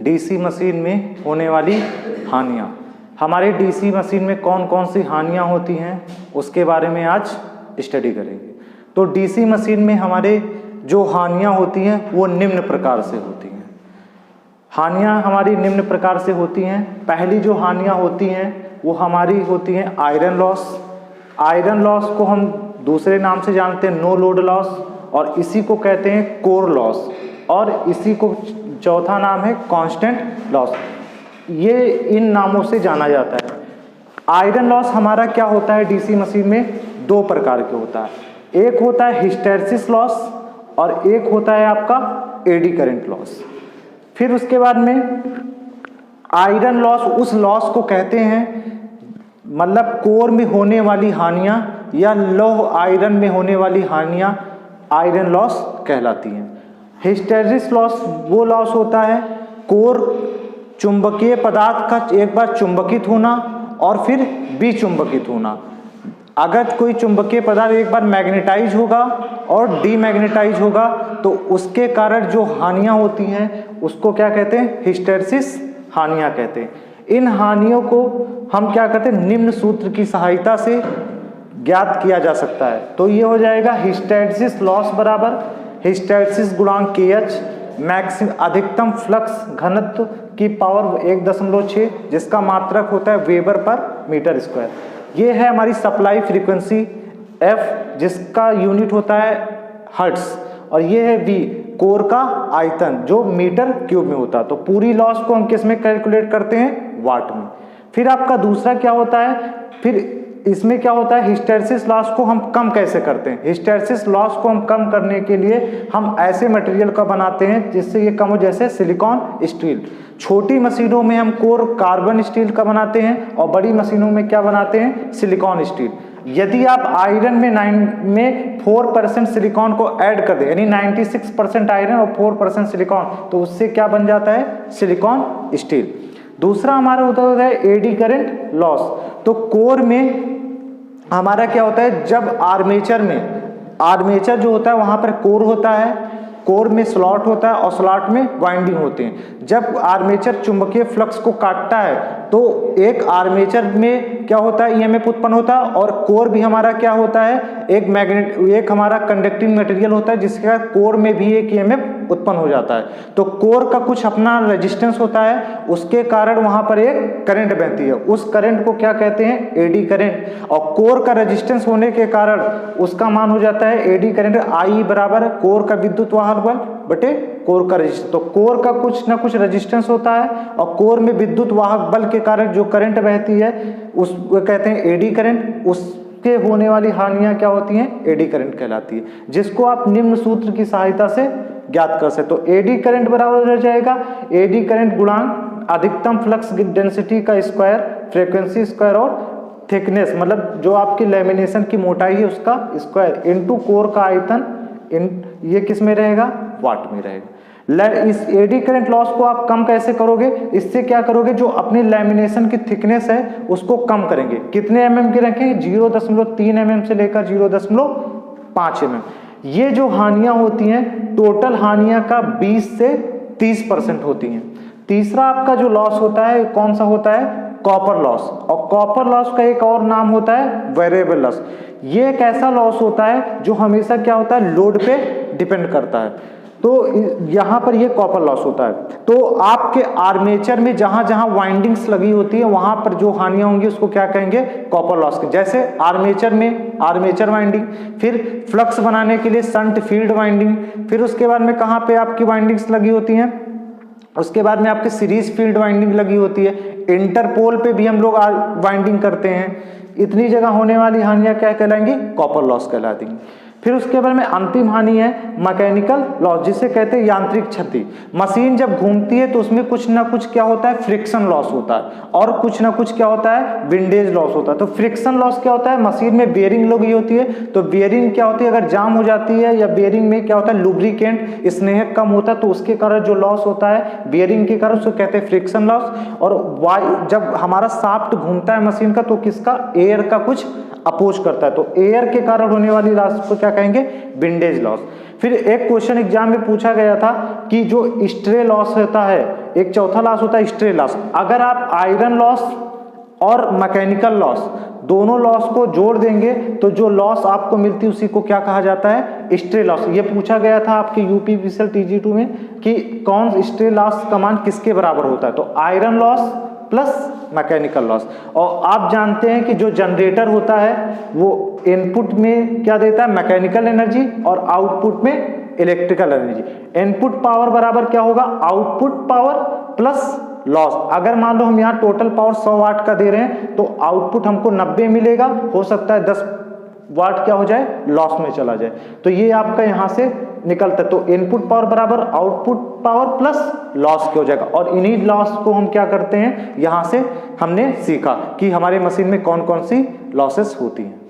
DC machine में होने वाली हानियाँ। हमारे डीसी मशीन में कौन कौन सी हानियाँ होती हैं उसके बारे में आज स्टडी करेंगे। तो डीसी मशीन में हमारे जो हानियाँ होती हैं वो निम्न प्रकार से होती हैं। हानियाँ हमारी निम्न प्रकार से होती हैं। पहली जो हानियाँ होती हैं वो हमारी होती हैं आयरन लॉस। आयरन लॉस को हम दूसरे नाम से जानते हैं नो लोड लॉस, और इसी को कहते हैं कोर लॉस, और इसी को चौथा नाम है कांस्टेंट लॉस। ये इन नामों से जाना जाता है। आयरन लॉस हमारा क्या होता है डीसी मशीन में, दो प्रकार के होता है। एक होता है हिस्टैरिसीस लॉस और एक होता है आपका एडी करंट लॉस। फिर उसके बाद में आयरन लॉस उस लॉस को कहते हैं, मतलब कोर में होने वाली हानियां या लौह आयरन में होने वाली हानियां आयरन लॉस कहलाती हैं। हिस्टैरिसीस लॉस वो लॉस होता है कोर चुंबकीय पदार्थ का एक बार चुंबकित होना और फिर विचुंबकित होना। अगर कोई चुंबकीय पदार्थ एक बार मैग्नेटाइज होगा और डीमैग्नेटाइज होगा तो उसके कारण जो हानियां होती हैं उसको क्या कहते हैं, हिस्टैरिसीस हानियां कहते हैं। इन हानियों को हम क्या करते हैं, निम्न सूत्र की सहायता से ज्ञात किया जा सकता है। तो ये हो जाएगा हिस्टैरिसीस लॉस बराबर हिस्टैरिसीस गुणांक KH मैक्सिमम अधिकतम फ्लक्स घनत्व की पावर 1.6 जिसका मात्रक होता है वेबर पर मीटर स्क्वायर। ये है हमारी सप्लाई फ्रीक्वेंसी F जिसका यूनिट होता है हर्ट्स, और ये है V कोर का आयतन जो मीटर क्यूब में होता है। तो पूरी लॉस को हम किस में कैलकुलेट करते हैं, वाट में। फिर आपका दूसरा क्या होता है, फिर इसमें क्या होता है, हिस्टैरिसीस लॉस को हम कम कैसे करते हैं। हिस्टैरिसीस लॉस को हम कम करने के लिए हम ऐसे मटेरियल का बनाते हैं जिससे ये कम हो, जैसे सिलिकॉन स्टील। छोटी मशीनों में हम कोर कार्बन स्टील का बनाते हैं और बड़ी मशीनों में क्या बनाते हैं, सिलिकॉन स्टील। यदि आप आयरन में 4% सिलिकॉन को ऐड कर दें, यानी 96% आयरन और 4% सिलिकॉन, तो उससे क्या बन जाता है, सिलिकॉन स्टील। दूसरा हमारा होता है एडी करंट लॉस। तो कोर में हमारा क्या होता है, जब आर्मेचर जो होता है वहां पर कोर होता है, कोर में स्लॉट होता है और स्लॉट में वाइंडिंग होते हैं। जब आर्मेचर चुंबकीय फ्लक्स को काटता है तो एक आर्मेचर में क्या होता है, ईएमएफ उत्पन्न होता है, और कोर भी हमारा क्या होता है, एक हमारा कंडक्टिंग मटेरियल होता है जिसके कोर में भी एक ईएमएफ उत्पन्न हो जाता है। तो कोर का कुछ अपना रेजिस्टेंस होता है, उसके कारण वहां पर एक करंट बहती है। उस करंट को क्या कहते हैं, एडी करंट। और कोर का रेजिस्टेंस होने के कारण उसका मान हो जाता है एडी करंट I बराबर कोर का विद्युत वाहक बल बटे कोर का रेजिस्टेंस। तो कोर का कुछ ना कुछ रेजिस्टेंस होता है और कोर में विद्युत वाहक बल के कारण जो करंट बहती है उसको कहते हैं एडी करंट। उसके होने वाली हानियां क्या होती हैं, एडी करंट कहलाती है, जिसको आप निम्न सूत्र की सहायता से ज्ञात कर सकते। तो एडी करंट बराबर हो जाएगा एडी करंट गुणांक अधिकतम फ्लक्स डेंसिटी का स्क्वायर, फ्रीक्वेंसी स्क्वायर और थिकनेस, मतलब जो आपकी लैमिनेशन की मोटाई है उसका स्क्वायर, इनटू कोर का आयतन, ये किस में रहेगा, वाट में रहेगा। इस एडी करंट लॉस को आप कम कैसे करोगे, इससे क्या करोगे, जो अपनी लैमिनेशन की थिकनेस है उसको कम करेंगे। कितने mm की रखेंगे, 0.3 mm से लेकर 0.5 mm। ये जो हानियां होती हैं टोटल हानियां का 20 से 30% होती हैं। तीसरा आपका जो लॉस होता है कौन सा होता है, कॉपर लॉस। और कॉपर लॉस का एक और नाम होता है वेरिएबल लॉस। ये एक ऐसा लॉस होता है जो हमेशा क्या होता है, लोड पे डिपेंड करता है। तो यहाँ पर ये कॉपर लॉस होता है। तो आपके आर्मेचर में जहां जहां वाइंडिंग्स लगी होती है वहां पर जो हानियां होंगी उसको क्या कहेंगे, कॉपर लॉस के। जैसे आर्मेचर में आर्मेचर वाइंडिंग, फिर फ्लक्स बनाने के लिए शंट फील्ड वाइंडिंग, फिर उसके बाद में कहाँ पे आपकी वाइंडिंग्स लगी होती हैं, उसके बाद में आपके सीरीज फील्ड वाइंडिंग लगी होती है, इंटरपोल पे भी हम लोग वाइंडिंग करते हैं। इतनी जगह होने वाली हानियां क्या कहलाएंगी, कॉपर लॉस कहलाती हैं। फिर उसके बाद में अंतिम हानि है मैकेनिकल लॉस, जिसे कहते हैं यांत्रिक क्षति। मशीन जब घूमती है तो उसमें कुछ ना कुछ क्या होता है, फ्रिक्शन लॉस होता है, और कुछ ना कुछ क्या होता है, विंडेज लॉस होता है। तो फ्रिक्शन लॉस क्या होता है, मशीन में बेयरिंग लगी होती है, तो बेयरिंग क्या होती है, अगर जाम हो जाती है या बेयरिंग में क्या होता है, लुब्रिकेंट स्नेहक कम होता है, तो उसके कारण जो लॉस होता है बेयरिंग के कारण, उसको कहते हैं फ्रिक्शन लॉस। और जब हमारा शाफ्ट घूमता है मशीन का तो किसका, एयर का कुछ अपोज करता है, तो एयर के कारण होने वाली लॉस को क्या कहेंगे, विंडेज लॉस। फिर एक क्वेश्चन एग्जाम में पूछा गया था कि जो स्ट्रे लॉस होता है, एक चौथा लॉस होता है स्ट्रे लॉस। अगर आप आयरन लॉस और मैकेनिकल लॉस दोनों लॉस को जोड़ देंगे तो जो लॉस आपको मिलती है उसी को क्या कहा जाता है, स्ट्रे लॉस। ये पूछा गया था आपके यूपीपीसीएल TG2 में कि कौन स्ट्रे लॉस का मान किसके बराबर होता है, तो iron loss plus mechanical loss. और आप जानते हैं कि जो जनरेटर होता है वो इनपुट में क्या देता है, मैकेनिकल एनर्जी, और आउटपुट में इलेक्ट्रिकल एनर्जी। इनपुट पावर बराबर क्या होगा, आउटपुट पावर प्लस लॉस। अगर मान लो हम यहाँ टोटल पावर 100 वाट का दे रहे हैं तो आउटपुट हमको 90 मिलेगा, हो सकता है 10 वाट क्या हो जाए, लॉस में चला जाए। तो ये आपका यहाँ से निकलता है, तो इनपुट पावर बराबर आउटपुट पावर प्लस लॉस के हो जाएगा। और इन्हीं लॉस को हम क्या करते हैं, यहाँ से हमने सीखा कि हमारे मशीन में कौन कौन सी लॉसेस होती हैं।